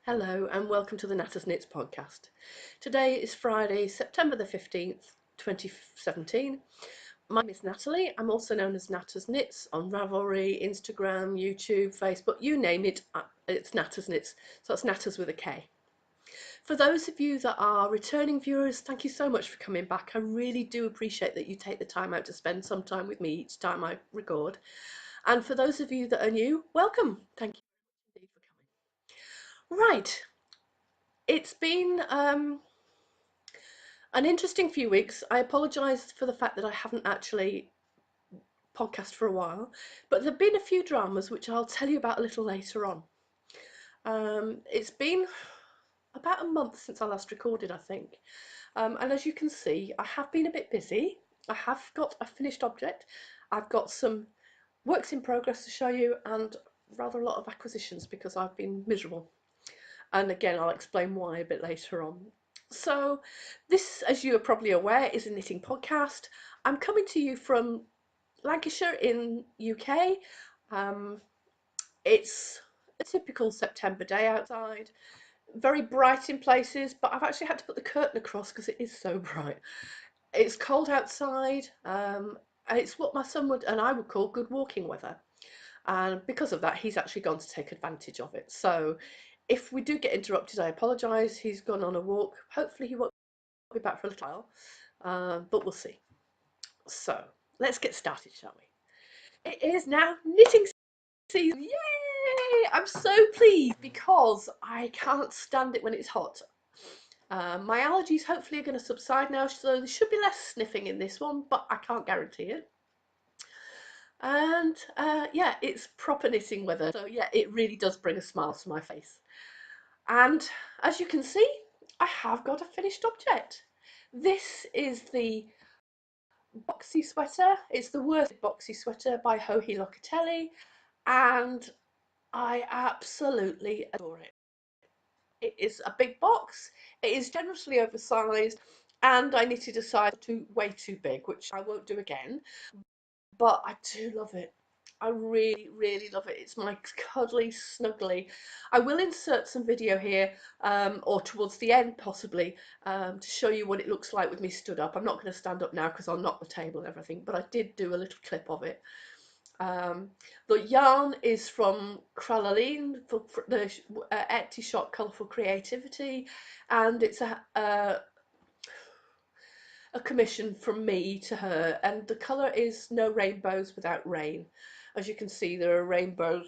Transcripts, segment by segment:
Hello and welcome to the Knatters Knits podcast. Today is Friday, September the 15th, 2017. My name is Natalie. I'm also known as Knatters Knits on Ravelry, Instagram, YouTube, Facebook, you name it, it's Knatters Knits. So it's Knatters with a K. For those of you that are returning viewers, thank you so much for coming back. I really do appreciate that you take the time out to spend some time with me each time I record. And for those of you that are new, welcome. Thank you indeed for coming. Right, it's been an interesting few weeks. I apologise for the fact that I haven't actually podcast for a while, but there have been a few dramas which I'll tell you about a little later on. It's been about a month since I last recorded, I think. And as you can see, I have been a bit busy. I have got a finished object. I've got some works in progress to show you and rather a lot of acquisitions because I've been miserable. And again, I'll explain why a bit later on. So this, as you are probably aware, is a knitting podcast. I'm coming to you from Lancashire in UK. Um, it's a typical September day outside, very bright in places, but I've actually had to put the curtain across because it is so bright. It's cold outside, and it's what my son would and I would call good walking weather. And because of that, he's actually gone to take advantage of it. So if we do get interrupted, I apologise. He's gone on a walk. Hopefully he won't be back for a little while, but we'll see. So let's get started, shall we? It is now knitting season. Yay! I'm so pleased because I can't stand it when it's hot. My allergies hopefully are going to subside now, so there should be less sniffing in this one, but I can't guarantee it. And yeah, it's proper knitting weather, so yeah, it really does bring a smile to my face. And as you can see, I have got a finished object. This is the boxy sweater. It's the Worth boxy sweater by Joji Locatelli, and I absolutely adore it. It is a big box, it is generously oversized, and I knitted a size way too big, which I won't do again, but I do love it. I really, really love it. It's my cuddly, snuggly. I will insert some video here, or towards the end possibly, to show you what it looks like with me stood up. I'm not going to stand up now because I'll knock the table and everything, but I did do a little clip of it. The yarn is from Kralaline, for the Etsy shop Colourful Creativity, and it's a commission from me to her, and the colour is No Rainbows Without Rain. As you can see, there are rainbows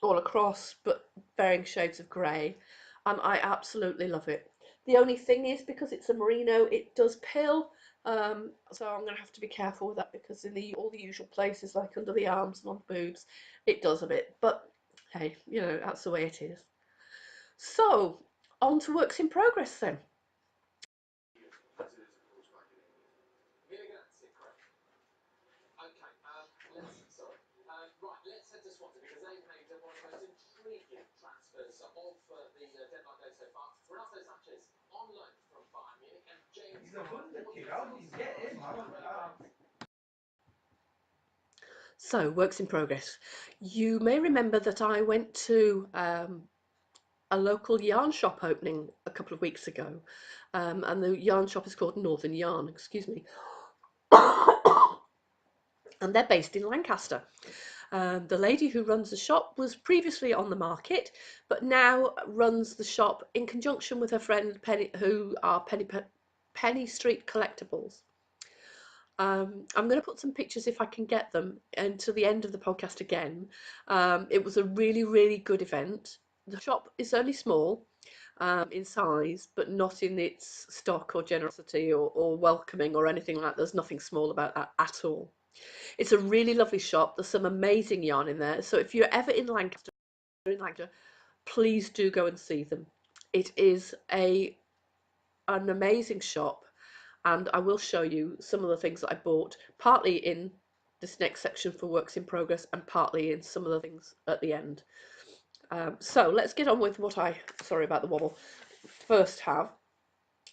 all across, but varying shades of grey, and I absolutely love it. The only thing is, because it's a merino, it does pill, so I'm going to have to be careful with that, because in all the usual places, like under the arms and on the boobs, it does a bit, but hey, you know, that's the way it is. So, on to works in progress then. So, works in progress. You may remember that I went to a local yarn shop opening a couple of weeks ago, and the yarn shop is called Northern Yarn, excuse me, and they're based in Lancaster. The lady who runs the shop was previously on the market, but now runs the shop in conjunction with her friend Penny, who are Penny Street Collectibles. I'm going to put some pictures if I can get them into the end of the podcast again. It was a really, really good event. The shop is only small in size, but not in its stock or generosity or welcoming or anything like that. There's nothing small about that at all. It's a really lovely shop. There's some amazing yarn in there. So if you're ever in Lancaster, please do go and see them. It is an amazing shop, and I will show you some of the things that I bought, partly in this next section for works in progress and partly in some of the things at the end. So let's get on with what sorry about the wobble, first have.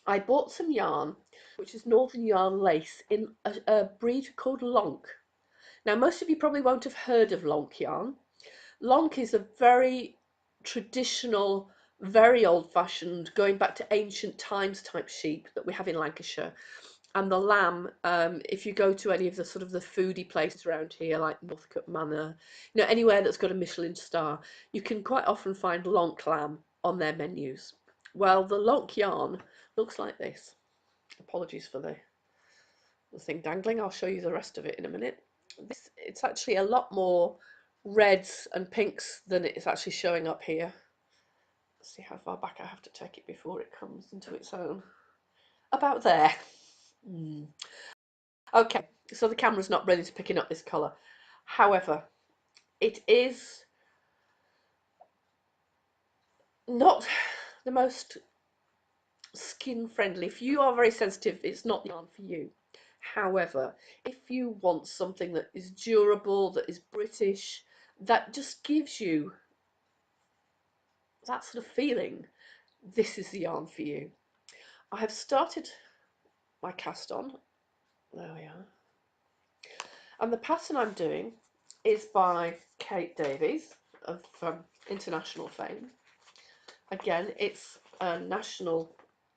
I bought some yarn, which is Northern Yarn lace in a breed called Lonk. Now, most of you probably won't have heard of Lonk yarn. Lonk is a very traditional very old-fashioned, going back to ancient times type sheep that we have in Lancashire. And the lamb, if you go to any of the sort of the foodie places around here, like Northcote Manor, anywhere that's got a Michelin star, you can quite often find lonk lamb on their menus. Well, the lonk yarn looks like this. Apologies for the thing dangling. I'll show you the rest of it in a minute. It's actually a lot more reds and pinks than it's actually showing up here. Let's see how far back I have to take it before it comes into its own. About there. Okay, so the camera's not ready to picking up this colour. However, it is not the most skin friendly. If you are very sensitive, it's not the yarn for you. However, if you want something that is durable, that is British, that just gives you that sort of feeling, this is the yarn for you. I have started my cast on. There we are. And the pattern I'm doing is by Kate Davies of international fame. Again, it's a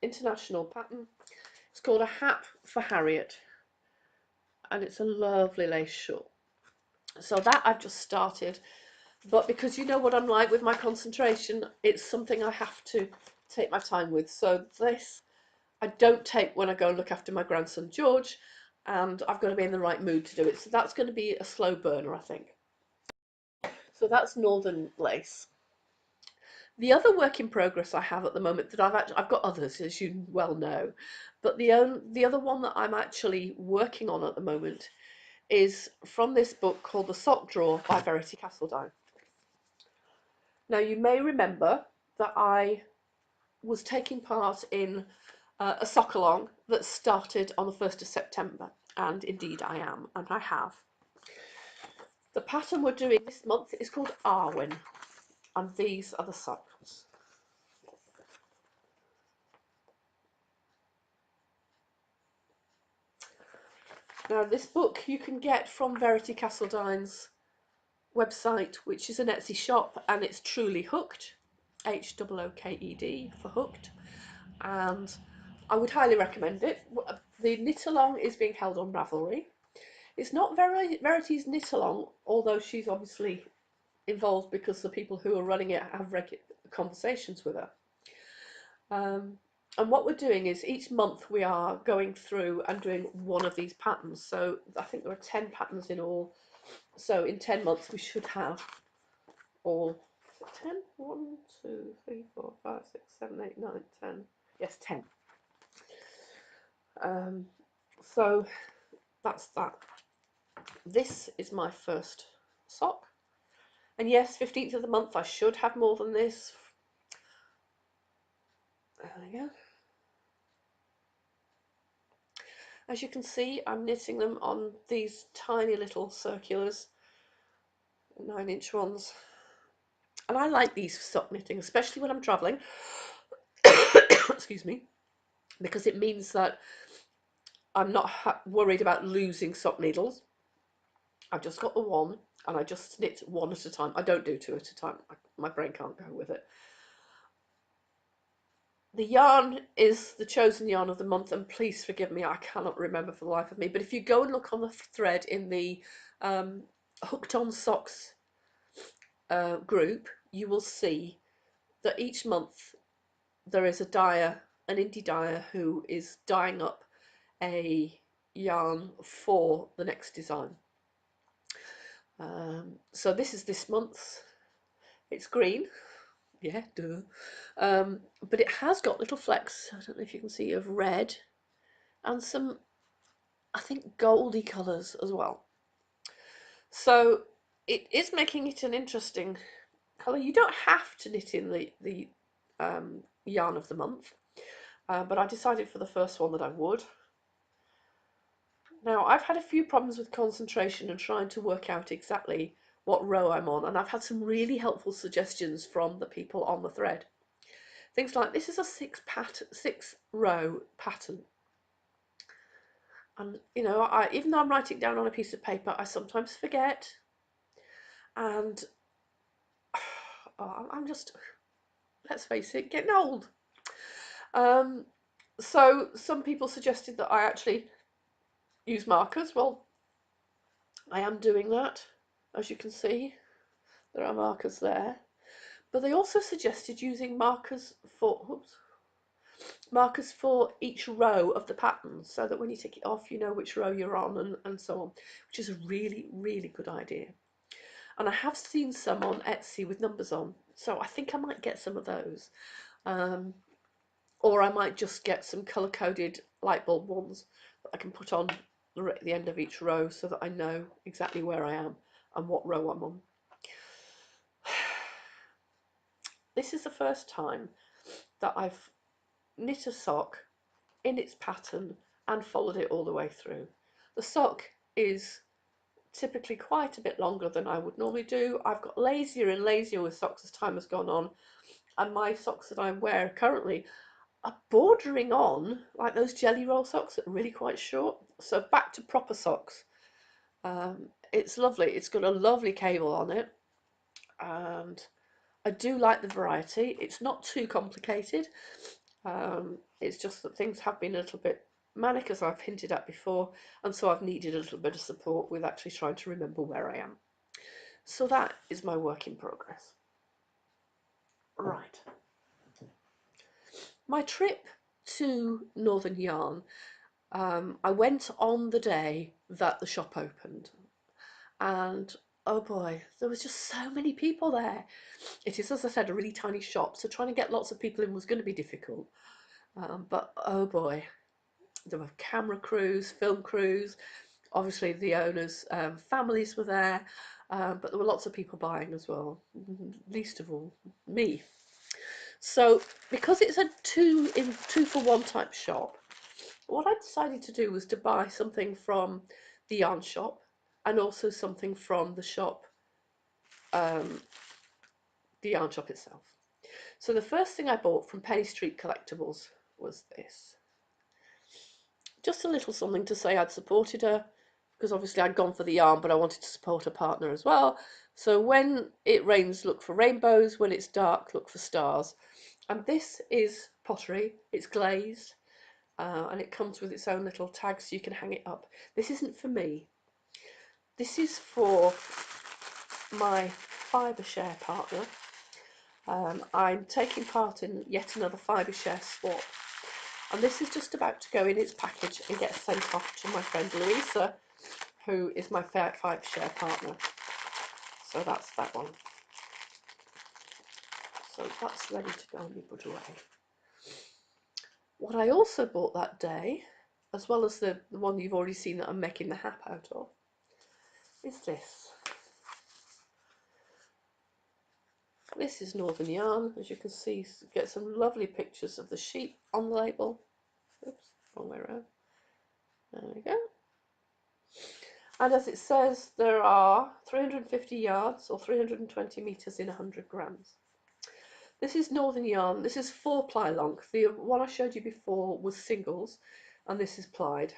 international pattern. It's called A Hat for Harriet, and it's a lovely lace shawl. So that I've just started, but because you know what I'm like with my concentration, it's something I have to take my time with. So this I don't take when I go and look after my grandson George, and I've got to be in the right mood to do it. So that's going to be a slow burner, I think. So that's Northern Lace. The other work in progress I have at the moment that I've got others, as you well know, but the other one that I'm actually working on at the moment is from this book called The Sock Drawer by Verity Castledine. Now you may remember that I was taking part in a sock along that started on the 1st of September, and indeed I am, and I have. The pattern we're doing this month is called Arwen, and these are the socks. Now this book you can get from Verity Castledine's website, which is an Etsy shop, and it's truly hooked, Hooked for hooked, and I would highly recommend it. The knit along is being held on Ravelry. It's not Verity's knit along, although she's obviously involved because the people who are running it have regular conversations with her. And what we're doing is each month we are going through and doing one of these patterns. So I think there are 10 patterns in all. So in 10 months we should have all 10? 1, 2, 3, 4, 5, 6, 7, 8, 9, 10. Yes, 10. So that's that. This is my first sock. And yes, 15th of the month I should have more than this. There we go. As you can see, I'm knitting them on these tiny little circulars, 9-inch ones. And I like these sock knitting, especially when I'm travelling. Excuse me, because it means that I'm not worried about losing sock needles. I've just got the one, and I just knit one at a time. I don't do two at a time. My brain can't go with it. The yarn is the chosen yarn of the month, and please forgive me, I cannot remember for the life of me. But if you go and look on the thread in the Hooked on Socks group, you will see that each month there is a dyer, an indie dyer, who is dyeing up a yarn for the next design. So this is this month's. It's green, yeah, duh. But it has got little flecks, I don't know if you can see, of red and some, I think, goldy colours as well. So it is making it an interesting colour. You don't have to knit in the yarn of the month, but I decided for the first one that I would. Now, I've had a few problems with concentration and trying to work out exactly what row I'm on, and I've had some really helpful suggestions from the people on the thread. Things like, this is a 6-row pattern. And, even though I'm writing down on a piece of paper, I sometimes forget. And I'm just, let's face it, getting old. Um, so some people suggested that I actually use markers. Well, I am doing that, as you can see. There are markers there. But they also suggested using markers for each row of the pattern, so that when you take it off, you know which row you're on, and so on, which is a really, really good idea. And I have seen some on Etsy with numbers on, so I think I might get some of those. Or I might just get some colour-coded light bulb ones that I can put on the end of each row, so that I know exactly where I am and what row I'm on. This is the first time that I've knit a sock in its pattern and followed it all the way through. The sock is typically quite a bit longer than I would normally do. I've got lazier and lazier with socks as time has gone on, and my socks that I wear currently are bordering on like those jelly roll socks that are really quite short. So back to proper socks. It's lovely. It's got a lovely cable on it, and I do like the variety. It's not too complicated. It's just that things have been a little bit manic, as I've hinted at before, and so I've needed a little bit of support with actually trying to remember where I am. So that is my work in progress. Right. My trip to Northern Yarn, I went on the day that the shop opened, and oh boy, there was just so many people there. It is, as I said, a really tiny shop, so trying to get lots of people in was going to be difficult. But oh boy, there were camera crews, film crews, obviously the owners' families were there, but there were lots of people buying as well, least of all me. So because it's a two for one type shop, what I decided to do was to buy something from the yarn shop and also something from the shop, um, the yarn shop itself. So the first thing I bought from Penny Street Collectibles was this. Just a little something to say I'd supported her, because obviously I'd gone for the yarn, but I wanted to support a partner as well. So when it rains, look for rainbows. When it's dark, look for stars. And this is pottery. It's glazed, and it comes with its own little tag so you can hang it up. This isn't for me. This is for my fibre share partner. I'm taking part in yet another fibre share swap, and this is just about to go in its package and get sent off to my friend Louisa, who is my fibre share partner. So that's that one. So that's ready to go and be put away. What I also bought that day, as well as the one you've already seen that I'm making the hat out of, is this. This is Northern Yarn. As you can see, get some lovely pictures of the sheep on the label. Oops, wrong way around. There we go. And as it says, there are 350 yards or 320 metres in 100 grams. This is Northern Yarn. This is 4-ply long. The one I showed you before was singles, and this is plied.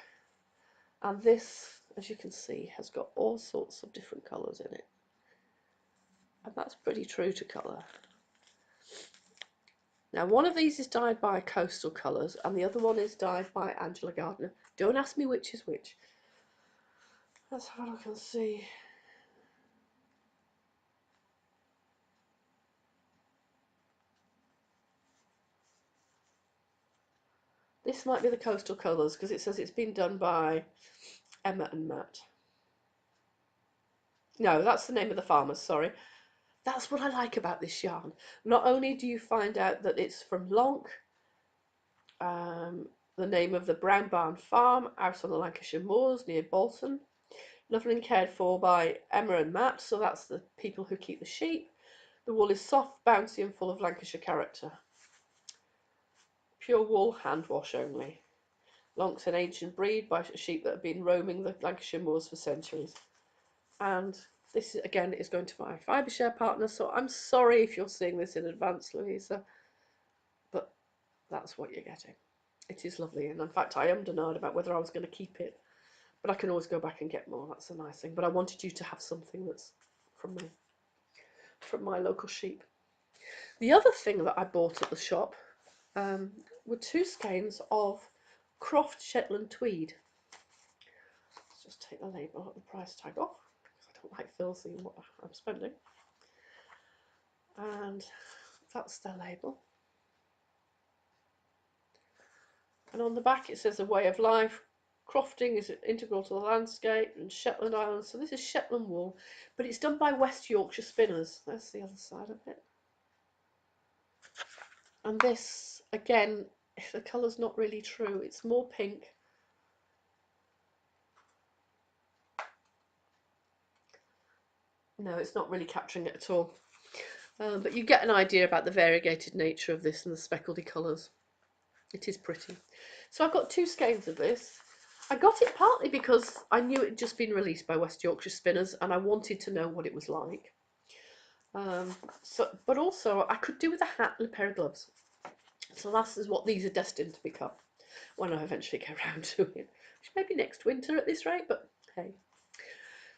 And this, as you can see, has got all sorts of different colours in it. And that's pretty true to colour. Now, one of these is dyed by Coastal Colours, and the other one is dyed by Angela Gardner. Don't ask me which is which. Let's have a look and see. This might be the Coastal Colours, because it says it's been done by Emma and Matt. No, that's the name of the farmers, sorry. That's what I like about this yarn. Not only do you find out that it's from Lonk, the name of the Brown Barn Farm out on the Lancashire moors near Bolton, lovely and cared for by Emma and Matt, so that's the people who keep the sheep. The wool is soft, bouncy and full of Lancashire character. Pure wool, hand wash only. Lonk's an ancient breed by sheep that have been roaming the Lancashire moors for centuries. And this, again, is going to my fibre share partner, so I'm sorry if you're seeing this in advance, Louisa, but that's what you're getting. It is lovely, and in fact I am denied about whether I was going to keep it, but I can always go back and get more. That's a nice thing. But I wanted you to have something that's from me, from my local sheep. The other thing that I bought at the shop were 2 skeins of Croft Shetland tweed. Let's just take the label, the price tag off, because I don't like Phil seeing what I'm spending. And that's their label. And on the back it says a way of life. Crofting is integral to the landscape and Shetland Islands. So this is Shetland wool, but it's done by West Yorkshire spinners. That's the other side of it. And this, again, the colour's not really true. It's more pink. No, it's not really capturing it at all. But you get an idea about the variegated nature of this and the speckledy colours. It is pretty. So I've got 2 skeins of this. I got it partly because I knew it had just been released by West Yorkshire Spinners and I wanted to know what it was like. But also I could do with a hat and a pair of gloves. So that is what these are destined to become when I eventually get around to it. Which may be next winter at this rate, but hey.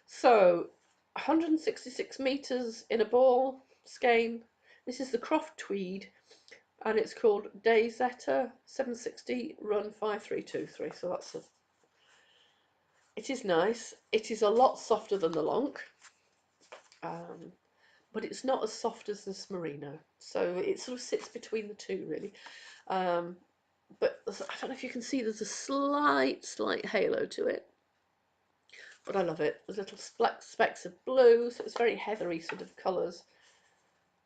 So 166 metres in a ball skein. This is the Croft tweed. And it's called Dayzetta 760 Run 5323. So that's a. It is nice. It is a lot softer than the Lonk, but it's not as soft as this Merino. So it sort of sits between the two, really. But I don't know if you can see. There's a slight halo to it, but I love it. There's little specks of blue, so it's very heathery sort of colours.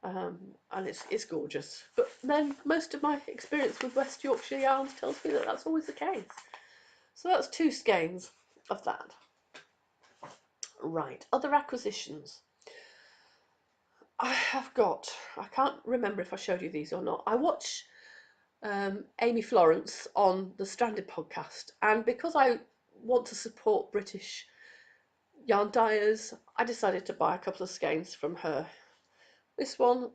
And it's gorgeous. But then most of my experience with West Yorkshire yarns tells me that that's always the case. So that's 2 skeins of that. Right, other acquisitions. I can't remember if I showed you these or not. I watch Amy Florence on the Stranded podcast, and because I want to support British yarn dyers, I decided to buy a couple of skeins from her. This one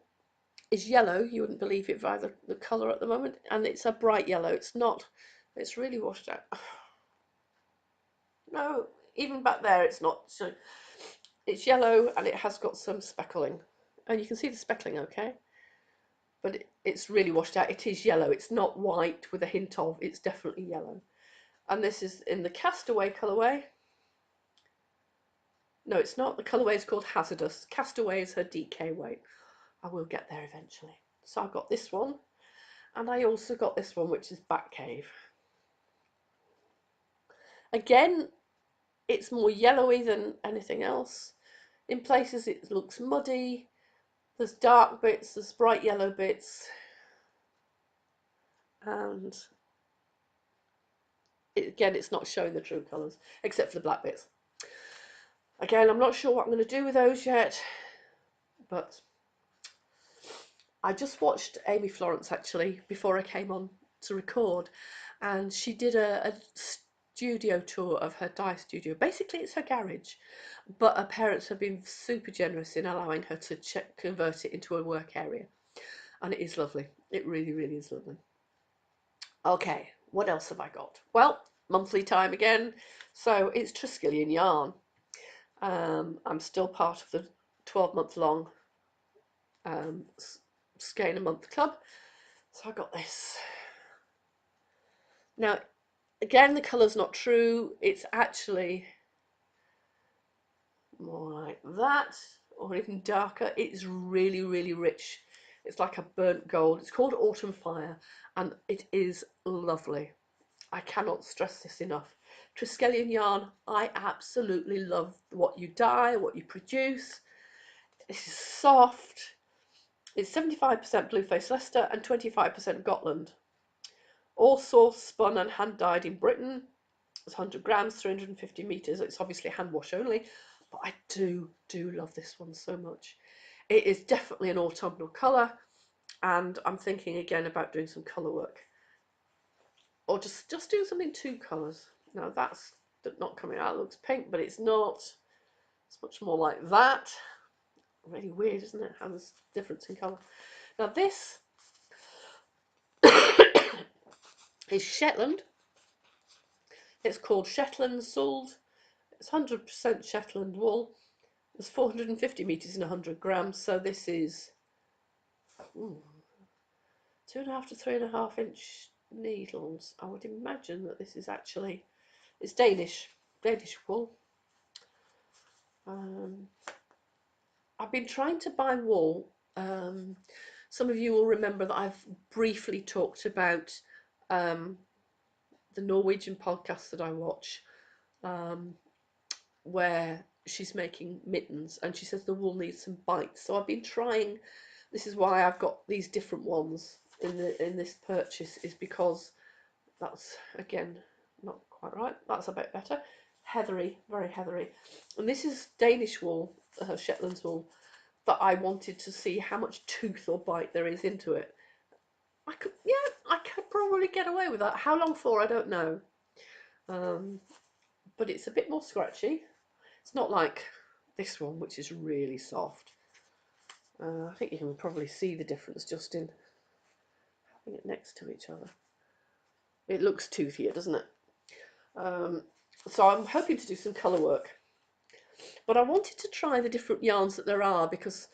is yellow. You wouldn't believe it by the colour at the moment, and it's a bright yellow. It's really washed out. No, even back there it's not. So it's yellow and it has got some speckling, and you can see the speckling okay, but it's really washed out. It is yellow. It's not white with a hint of. It's definitely yellow. And this is in the Castaway colourway. No, it's not. The colourway is called Hazardous. Castaway is her DK weight. I will get there eventually. So I've got this one, and I also got this one, which is Bat Cave. Again, it's more yellowy than anything else. In places it looks muddy. There's dark bits, there's bright yellow bits, and again, it's not showing the true colours, except for the black bits. Again, I'm not sure what I'm going to do with those yet, but I just watched Amy Florence actually before I came on to record, and she did a studio tour of her dye studio. Basically, it's her garage, but her parents have been super generous in allowing her to convert it into a work area, and it is lovely. It really, really is lovely. Okay, what else have I got? Well, monthly time again, so it's Triskelion yarn. I'm still part of the 12-month long skein a month club, so I got this. Now, again, the colour's not true. It's actually more like that, or even darker. It's really, really rich. It's like a burnt gold. It's called Autumn Fire, and it is lovely. I cannot stress this enough. Triskelion yarn, I absolutely love what you dye, what you produce. It's soft. It's 75% Blueface Leicester and 25% Gotland. All sourced, spun and hand dyed in Britain. It's 100 grams, 350 meters. It's obviously hand wash only, but I do love this one so much. It is definitely an autumnal colour, and I'm thinking again about doing some colour work, or just doing something 2 colours. Now that's not coming out. It looks pink, but it's not. It's much more like that. Really weird, isn't it? How there's difference in colour. Now this is Shetland. It's called Shetland Sold. It's 100% Shetland wool. There's 450 meters in 100 grams, so this is ooh, 2.5 to 3.5 inch needles. I would imagine that this is actually, it's Danish wool. Um, I've been trying to buy wool. Some of you will remember that I've briefly talked about um, the Norwegian podcast that I watch, um, where she's making mittens and she says the wool needs some bites. So I've been trying. This is why I've got these different ones in this purchase, is because that's again not quite right. That's a bit better. Heathery, very heathery. And this is Danish wool, Shetland's wool, that I wanted to see how much tooth or bite there is into it. I could probably get away with that. How long for, I don't know. Um, but it's a bit more scratchy. It's not like this one, which is really soft. I think you can probably see the difference just in having it next to each other. It looks toothier, doesn't it? Um, so I'm hoping to do some colour work. But I wanted to try the different yarns that there are, because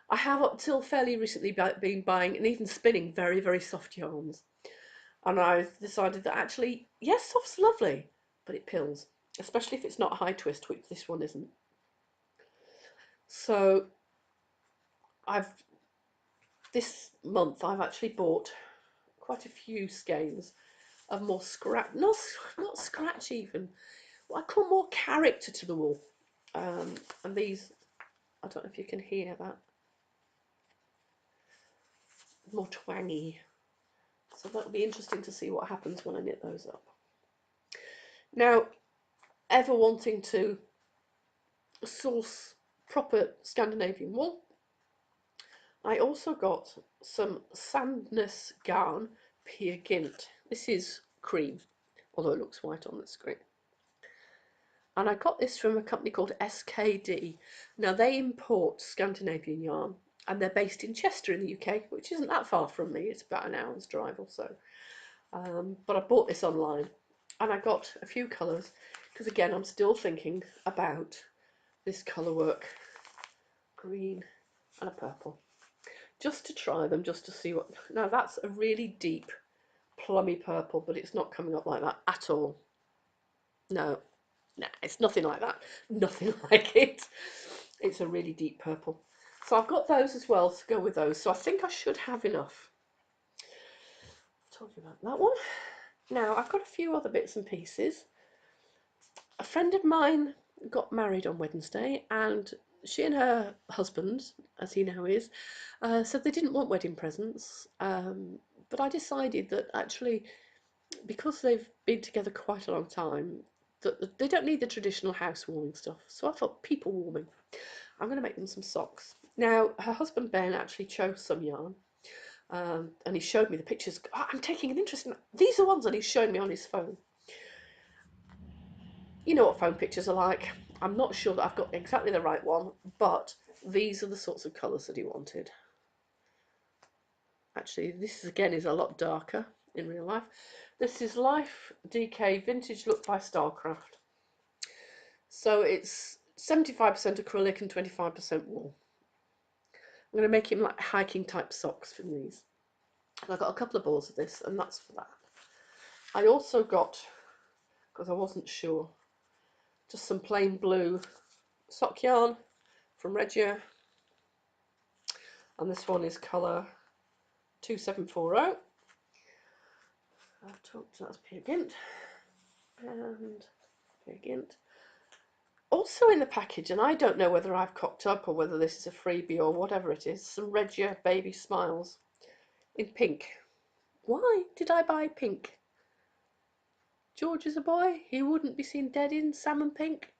I have up till fairly recently been buying and even spinning very, very soft yarns. And I've decided that actually, yes, soft's lovely, but it pills, especially if it's not high twist, which this one isn't. So I've this month I've actually bought quite a few skeins of more not scratch even, what I call more character to the wool. And these, I don't know if you can hear that, more twangy. So that'll be interesting to see what happens when I knit those up. Now, ever wanting to source proper Scandinavian wool, I also got some Sandnes yarn Peer Gynt. This is cream, although it looks white on the screen. And I got this from a company called SKD. Now they import Scandinavian yarn, and they're based in Chester in the UK, which isn't that far from me. It's about an hour's drive or so. But I bought this online, and I got a few colours, because again I'm still thinking about this colour work, green and a purple, just to try them, just to see what. Now that's a really deep plummy purple, but it's not coming up like that at all. No, it's nothing like that. Nothing like it. It's a really deep purple. So I've got those as well to go with those. So I think I should have enough. I told you about that one. Now I've got a few other bits and pieces. A friend of mine got married on Wednesday, and she and her husband, as he now is, said they didn't want wedding presents. But I decided that actually, because they've been together quite a long time, that they don't need the traditional housewarming stuff. So I thought, people warming. I'm going to make them some socks. Now, her husband Ben actually chose some yarn, and he showed me the pictures. Oh, I'm taking an interest in these are ones that he's showing me on his phone. You know what phone pictures are like. I'm not sure that I've got exactly the right one, but these are the sorts of colours that he wanted. Actually, this again is a lot darker in real life. This is Life DK Vintage Look by Starcraft. So it's 75% acrylic and 25% wool. I'm going to make him like hiking type socks from these. And I got a couple of balls of this, and that's for that. I also got, because I wasn't sure, just some plain blue sock yarn from Regia. And this one is colour 2740. I've talked, that's Peer Gynt. And Peer Gynt. Also in the package, and I don't know whether I've cocked up or whether this is a freebie or whatever it is, some Regia Baby Smiles in pink. Why did I buy pink? George is a boy. He wouldn't be seen dead in salmon pink.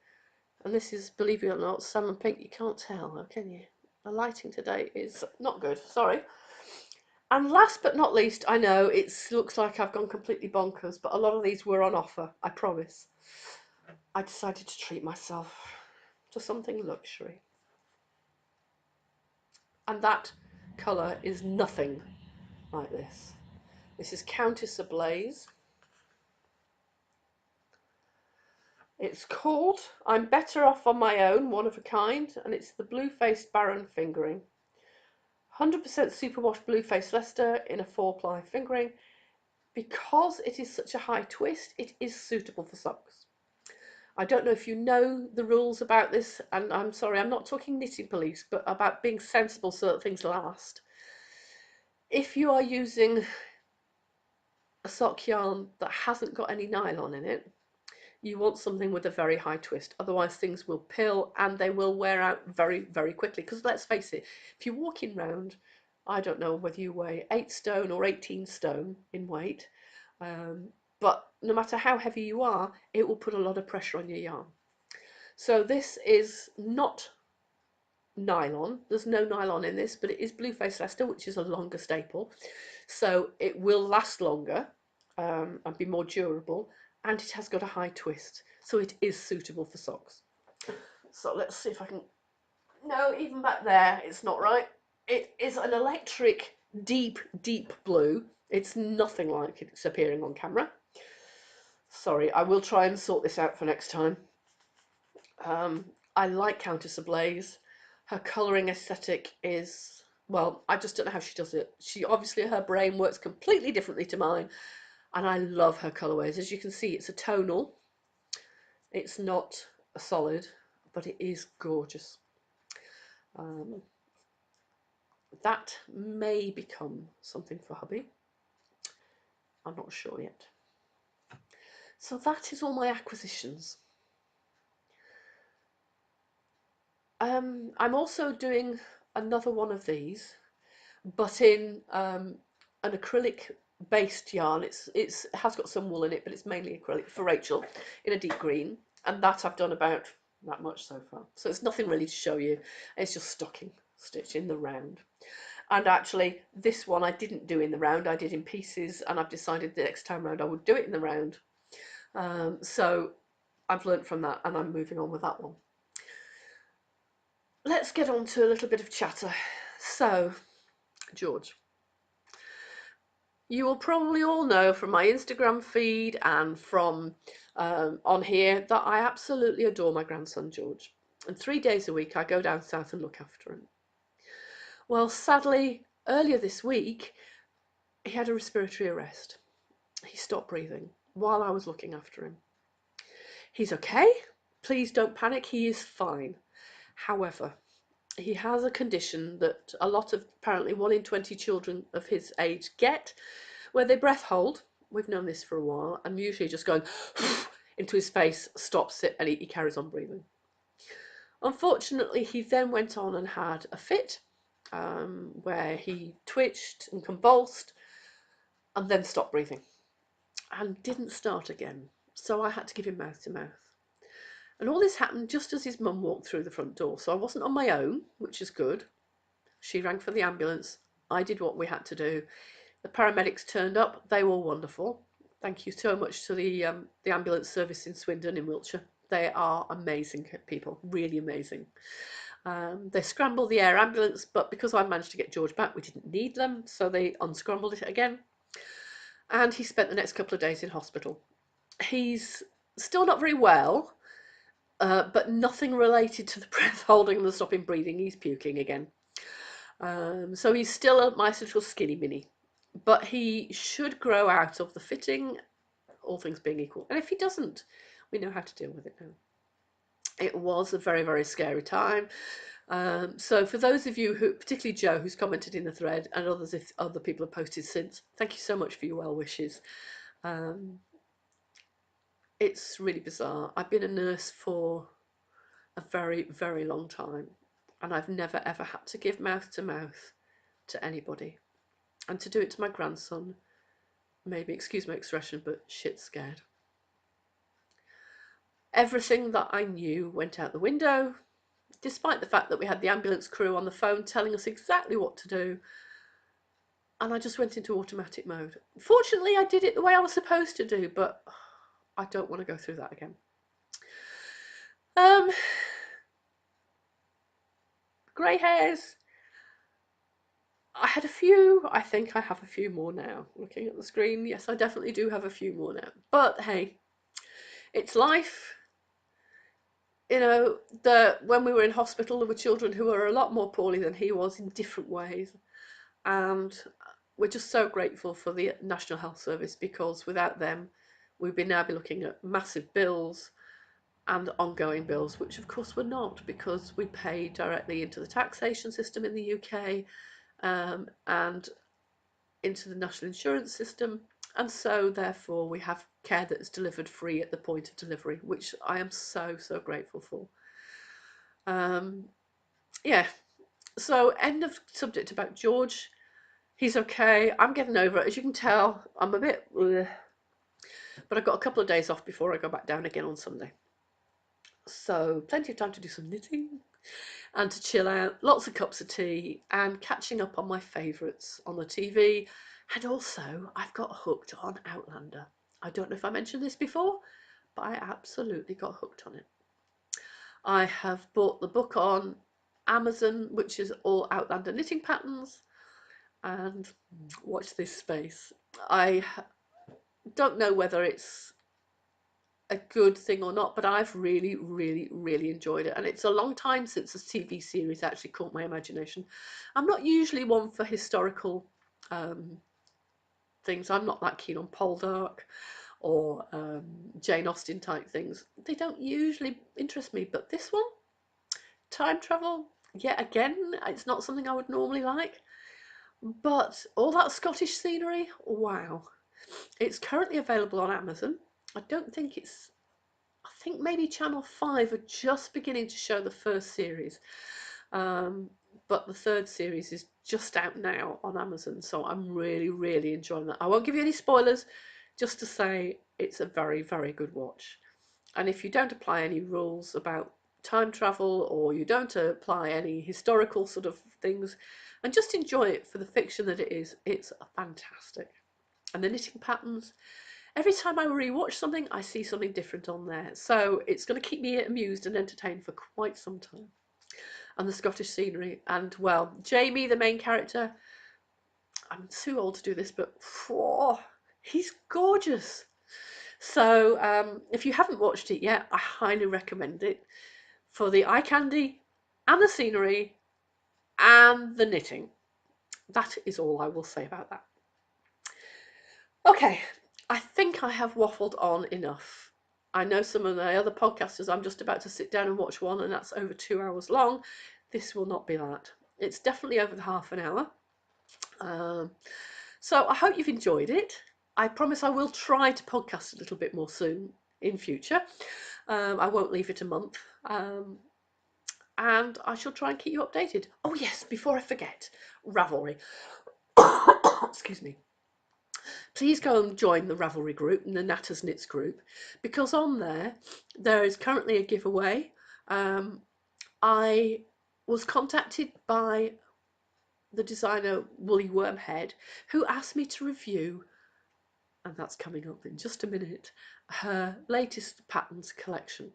And this is, believe it or not, salmon pink. You can't tell, can you? The lighting today is not good. Sorry. And last but not least, I know it looks like I've gone completely bonkers, but a lot of these were on offer, I promise. I decided to treat myself to something luxury. And that colour is nothing like this. This is Countess Ablaze. It's called I'm Better Off on My Own, One of a Kind, and it's the blue-faced Baron fingering. 100% superwash blue face Leicester in a 4-ply fingering. Because it is such a high twist, it is suitable for socks. I don't know if you know the rules about this, and I'm sorry, I'm not talking knitting police, but about being sensible so that things last. If you are using a sock yarn that hasn't got any nylon in it, you want something with a very high twist. Otherwise things will pill and they will wear out very, very quickly. Because let's face it, if you're walking round, I don't know whether you weigh 8 stone or 18 stone in weight, but no matter how heavy you are, it will put a lot of pressure on your yarn. So this is not nylon. There's no nylon in this, but it is blue face Leicester, which is a longer staple. So it will last longer and be more durable, and it has got a high twist. So it is suitable for socks. So let's see if I can... No, even back there, it's not right. It is an electric, deep, deep blue. It's nothing like it's appearing on camera. Sorry, I will try and sort this out for next time. I like Countess Ablaze. Her colouring aesthetic is, well, I just don't know how she does it. She obviously, her brain works completely differently to mine, and I love her colourways. As you can see, it's a tonal. It's not a solid, but it is gorgeous. That may become something for hubby. I'm not sure yet. So that is all my acquisitions. I'm also doing another one of these, but in an acrylic based yarn. It has got some wool in it, but it's mainly acrylic for Rachel in a deep green, and that I've done about that much so far. So it's nothing really to show you. It's just stocking stitch in the round. And actually, this one I didn't do in the round. I did in pieces, and I've decided the next time round I would do it in the round. So I've learnt from that, and I'm moving on with that one. Let's get on to a little bit of chatter. So, George, you will probably all know from my Instagram feed and from on here that I absolutely adore my grandson George. And 3 days a week I go down south and look after him. Well, sadly, earlier this week he had a respiratory arrest. He stopped breathing while I was looking after him. He's okay. Please don't panic. He is fine. However, he has a condition that a lot of, apparently 1 in 20 children of his age get, where they breath hold. We've known this for a while, and usually just going into his face stops it, and he carries on breathing. Unfortunately, he then went on and had a fit where he twitched and convulsed and then stopped breathing and didn't start again. So I had to give him mouth to mouth. And all this happened just as his mum walked through the front door. So I wasn't on my own, which is good. She rang for the ambulance. I did what we had to do. The paramedics turned up. They were wonderful. Thank you so much to the ambulance service in Swindon in Wiltshire. They are amazing people, really amazing. They scrambled the air ambulance, but because I managed to get George back, we didn't need them, so they unscrambled it again. And he spent the next couple of days in hospital. He's still not very well, but nothing related to the breath holding and the stopping breathing. He's puking again. So he's still a nice little skinny mini, but he should grow out of the fitting, all things being equal. And if he doesn't, we know how to deal with it now. It was a very, very scary time. So for those of you who, particularly Joe, who's commented in the thread, and others, if other people have posted since, thank you so much for your well wishes. It's really bizarre. I've been a nurse for a very, very long time, and I've never ever had to give mouth to anybody. And to do it to my grandson, maybe, excuse my expression, but shit scared. Everything that I knew went out the window, despite the fact that we had the ambulance crew on the phone telling us exactly what to do. And I just went into automatic mode. Fortunately, I did it the way I was supposed to do, but I don't want to go through that again. Grey hairs. I had a few. I think I have a few more now. Looking at the screen, yes, I definitely do have a few more now. But hey, it's life. You know, when we were in hospital, there were children who were a lot more poorly than he was in different ways. And we're just so grateful for the National Health Service, because without them, we'd now be looking at massive bills and ongoing bills, which of course we're not, because we pay directly into the taxation system in the UK, and into the national insurance system. And so therefore we have care that is delivered free at the point of delivery, which I am so, so grateful for. Yeah, so end of subject about George. He's okay. I'm getting over it. As you can tell, I'm a bit ugh, but I've got a couple of days off before I go back down again on Sunday. So plenty of time to do some knitting and to chill out, lots of cups of tea and catching up on my favourites on the TV. And also, I've got hooked on Outlander. I don't know if I mentioned this before, but I absolutely got hooked on it. I have bought the book on Amazon, which is all Outlander knitting patterns, and watch this space. I don't know whether it's a good thing or not, but I've really, really, really enjoyed it. And it's a long time since a TV series actually caught my imagination. I'm not usually one for historical things. I'm not that keen on Poldark or Jane Austen type things. They don't usually interest me, but this one, time travel, yet again, it's not something I would normally like. But all that Scottish scenery, wow. It's currently available on Amazon. I don't think it's I think maybe Channel 5 are just beginning to show the first series. But the third series is just out now on Amazon, so I'm really, really enjoying that. I won't give you any spoilers, just to say it's a very, very good watch. And if you don't apply any rules about time travel, or you don't apply any historical sort of things, and just enjoy it for the fiction that it is, it's fantastic. And the knitting patterns, every time I rewatch something, I see something different on there. So it's going to keep me amused and entertained for quite some time. And the Scottish scenery. And, well, Jamie, the main character, I'm too old to do this, but oh, he's gorgeous. So if you haven't watched it yet, I highly recommend it for the eye candy and the scenery and the knitting. That is all I will say about that. Okay, I think I have waffled on enough. I know some of the other podcasters, I'm just about to sit down and watch one, and that's over 2 hours long. This will not be that. It's definitely over the half an hour. So I hope you've enjoyed it. I promise I will try to podcast a little bit more soon in future. I won't leave it a month. And I shall try and keep you updated. Oh yes, before I forget, Ravelry. Excuse me. Please go and join the Ravelry group and the Knatters Knits group, because on there is currently a giveaway. I was contacted by the designer Woolly Wormhead, who asked me to review, and that's coming up in just a minute, her latest patterns collection.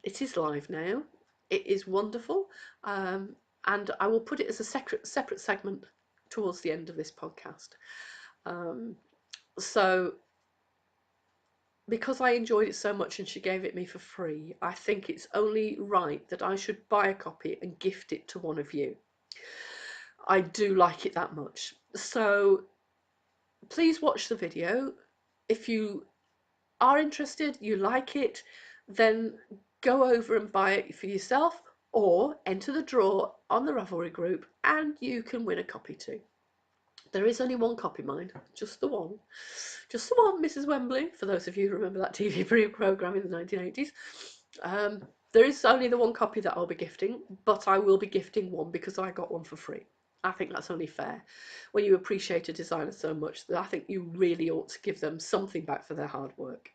It is live now. It is wonderful, and I will put it as a separate segment towards the end of this podcast. So because I enjoyed it so much and she gave it me for free, I think it's only right that I should buy a copy and gift it to one of you. I do like it that much. So please watch the video. If you are interested, you like it, then go over and buy it for yourself, or enter the draw on the Ravelry group and you can win a copy too. There is only one copy, mind, just the one. Just the one, Mrs. Wembley, for those of you who remember that TV programme in the 1980s. There is only the one copy that I'll be gifting, but I will be gifting one because I got one for free. I think that's only fair. When you appreciate a designer so much, I think you really ought to give them something back for their hard work.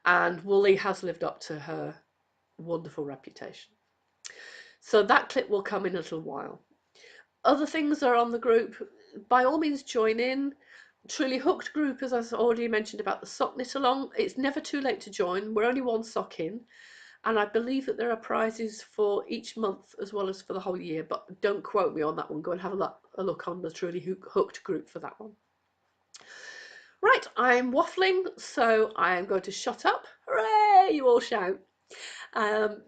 And Woolly has lived up to her wonderful reputation. So that clip will come in a little while. Other things are on the group. By all means, join in. Truly Hooked group, as I've already mentioned about the sock knit along, it's never too late to join. We're only one sock in, and I believe that there are prizes for each month as well as for the whole year, but don't quote me on that one. Go and have a look on the Truly Hooked group for that one. Right, I'm waffling, so I am going to shut up. Hooray, you all shout. Um,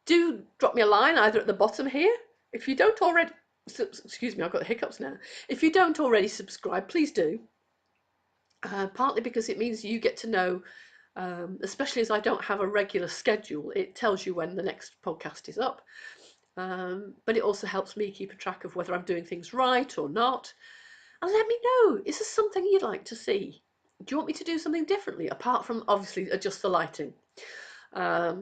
do drop me a line either at the bottom here. If you don't already, excuse me, I've got the hiccups now. If you don't already subscribe, please do. Partly because it means you get to know, especially as I don't have a regular schedule, it tells you when the next podcast is up. But it also helps me keep a track of whether I'm doing things right or not. And let me know, is this something you'd like to see? Do you want me to do something differently, apart from obviously adjust the lighting?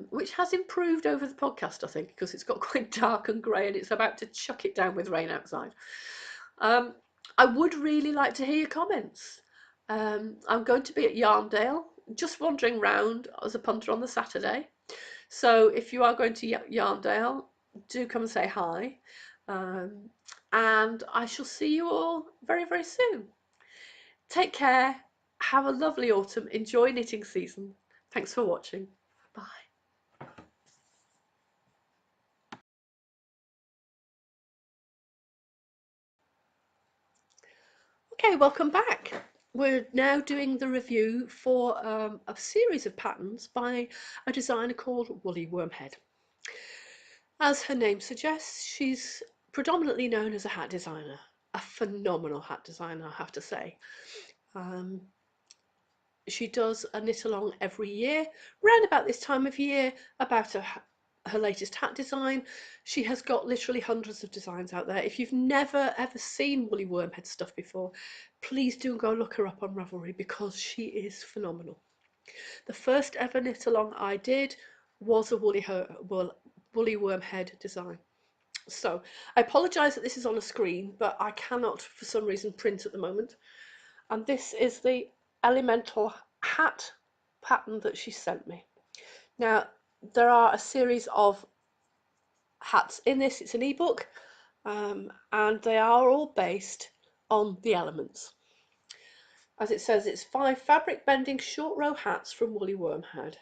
Which has improved over the podcast, I think, because it's got quite dark and grey and it's about to chuck it down with rain outside. I would really like to hear your comments. I'm going to be at Yarndale, just wandering round as a punter on the Saturday. So if you are going to Yarndale, do come and say hi. And I shall see you all very, very soon. Take care. Have a lovely autumn. Enjoy knitting season. Thanks for watching. Bye. Okay, welcome back. We're now doing the review for a series of patterns by a designer called Woolly Wormhead. As her name suggests, she's predominantly known as a hat designer, a phenomenal hat designer, I have to say. She does a knit along every year, round about this time of year, about her latest hat design. She has got literally hundreds of designs out there. If you've never ever seen Woolly Wormhead stuff before, please do go look her up on Ravelry because she is phenomenal. The first ever knit along I did was a Woolly Wormhead design. So I apologise that this is on a screen, but I cannot for some reason print at the moment. And this is the elemental hat pattern that she sent me. Now there are a series of hats in this. It's an ebook, and they are all based on the elements. As it says, it's 5 fabric bending short row hats from Woolly Wormhead.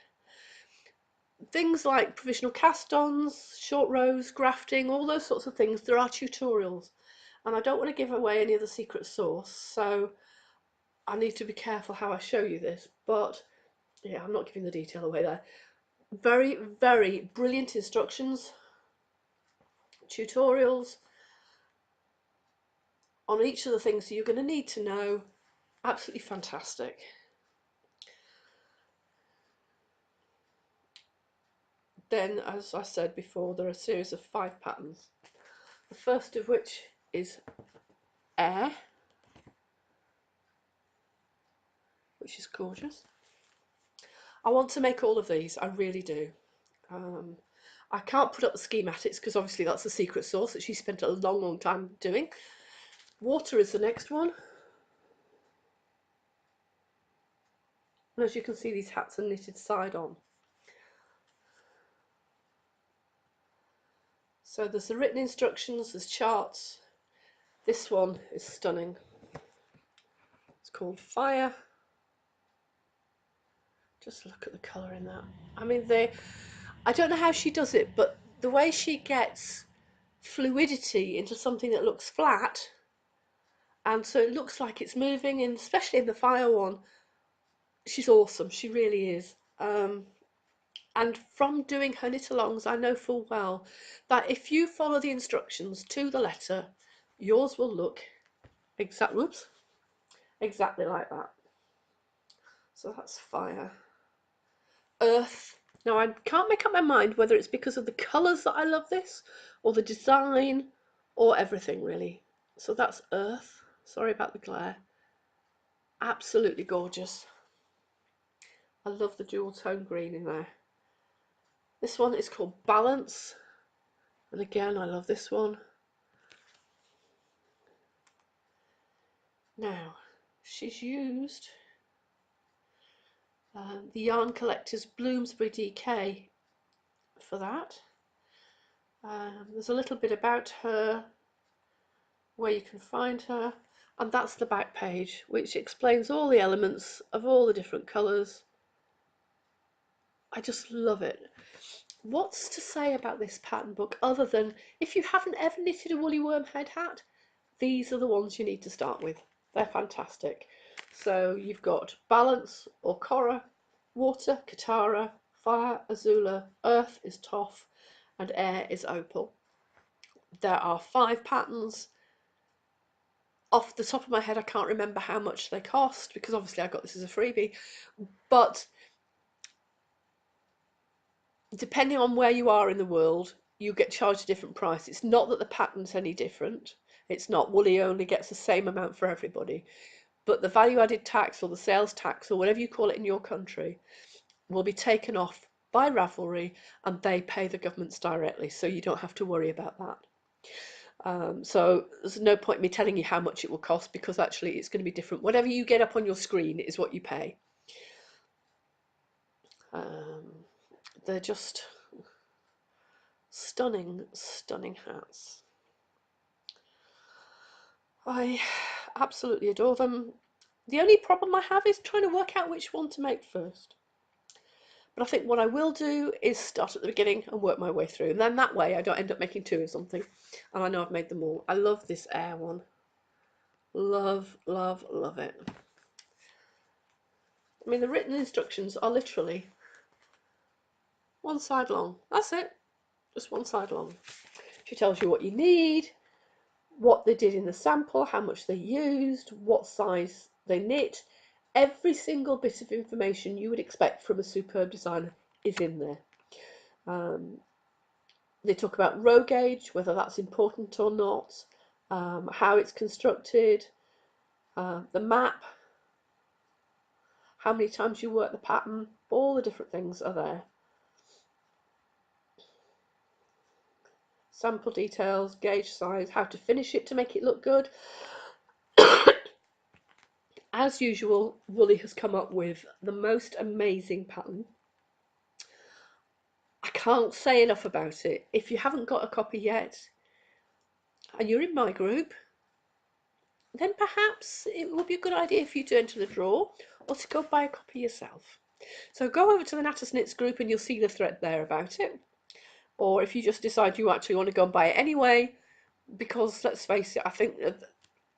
Things like provisional cast-ons, short rows, grafting, all those sorts of things, there are tutorials. And I don't want to give away any of the secret sauce, so I need to be careful how I show you this, but yeah, I'm not giving the detail away there. Very, very brilliant instructions, tutorials on each of the things that you're going to need to know. Absolutely fantastic. Then, as I said before, there are a series of 5 patterns. The first of which is Air, which is gorgeous. I want to make all of these, I really do. I can't put up the schematics because obviously that's the secret sauce that she spent a long, long time doing. Water is the next one. And as you can see, these hats are knitted side on. So there's the written instructions, there's charts. This one is stunning. It's called Fire. Just look at the colour in that. I mean, I don't know how she does it, but the way she gets fluidity into something that looks flat, and so it looks like it's moving, and especially in the Fire one, she's awesome. She really is. And from doing her knit-alongs, I know full well that if you follow the instructions to the letter, yours will look exactly like that. So that's Fire. Earth. Now I can't make up my mind whether it's because of the colours that I love this, or the design, or everything really. So that's Earth. Sorry about the glare. Absolutely gorgeous. I love the dual tone green in there. This one is called Balance, and again I love this one. Now she's used the Yarn Collector's Bloomsbury DK for that. There's a little bit about her, where you can find her, and that's the back page, which explains all the elements of all the different colours. I just love it. What's to say about this pattern book other than if you haven't ever knitted a Woolly Wormhead hat, these are the ones you need to start with. They're fantastic. So you've got Balance or Cora, Water, Katara, fire, azula, earth is toff, and air is opal. There are 5 patterns. Off the top of my head, I can't remember how much they cost because obviously I got this as a freebie, but depending on where you are in the world, you get charged a different price. It's not that the pattern's any different. It's not Woolly only gets the same amount for everybody, but the value added tax or the sales tax or whatever you call it in your country will be taken off by Ravelry, and they pay the governments directly, so you don't have to worry about that. So there's no point in me telling you how much it will cost because actually it's going to be different. Whatever you get up on your screen is what you pay. They're just stunning, stunning hats. I absolutely adore them. The only problem I have is trying to work out which one to make first. But I think what I will do is start at the beginning and work my way through. And then that way I don't end up making 2 or something. And I know I've made them all. I love this air one. Love, love, love it. I mean, the written instructions are literally 1 side long. That's it. Just 1 side long. She tells you what you need, what they did in the sample, how much they used, what size they knit. Every single bit of information you would expect from a superb designer is in there. They talk about row gauge, whether that's important or not, how it's constructed, the map, how many times you work the pattern, all the different things are there. Sample details, gauge size, how to finish it to make it look good. As usual, Woolly has come up with the most amazing pattern. I can't say enough about it. If you haven't got a copy yet and you're in my group, then perhaps it would be a good idea for you to enter the draw or to go buy a copy yourself. So go over to the Knatters Knits group and you'll see the thread there about it. Or if you just decide you actually want to go and buy it anyway, because let's face it, I think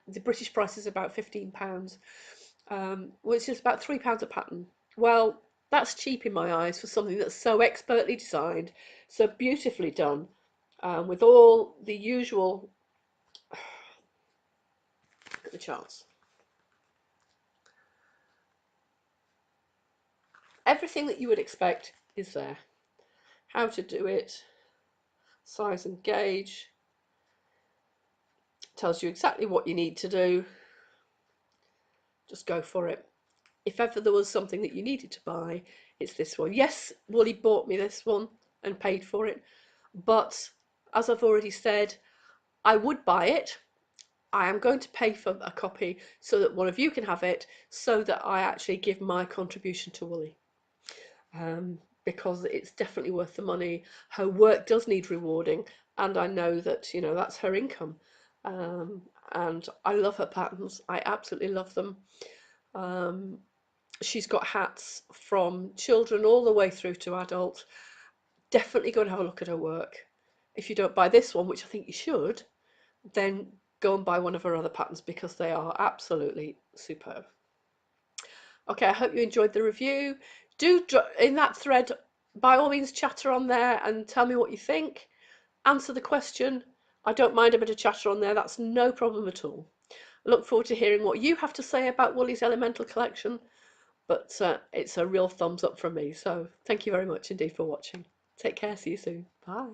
the British price is about £15, which is about £3 a pattern. Well, that's cheap in my eyes for something that's so expertly designed, so beautifully done, with all the usual. Look at the charts. Everything that you would expect is there. How to do it, size and gauge, tells you exactly what you need to do. Just go for it. If ever there was something that you needed to buy, it's this one. Yes, Woolly bought me this one and paid for it, but as I've already said, I would buy it. I am going to pay for a copy so that one of you can have it, so that I actually give my contribution to Woolly, because it's definitely worth the money. Her work does need rewarding, and I know that, you know, that's her income, and I love her patterns. I absolutely love them. She's got hats from children all the way through to adult. Definitely go and have a look at her work. If you don't buy this one, which I think you should, then go and buy one of her other patterns because they are absolutely superb. Okay, I hope you enjoyed the review. Do, in that thread, by all means chatter on there and tell me what you think. Answer the question. I don't mind a bit of chatter on there, that's no problem at all. I look forward to hearing what you have to say about Woolly's Elemental collection, but it's a real thumbs up from me. So thank you very much indeed for watching. Take care, see you soon. Bye.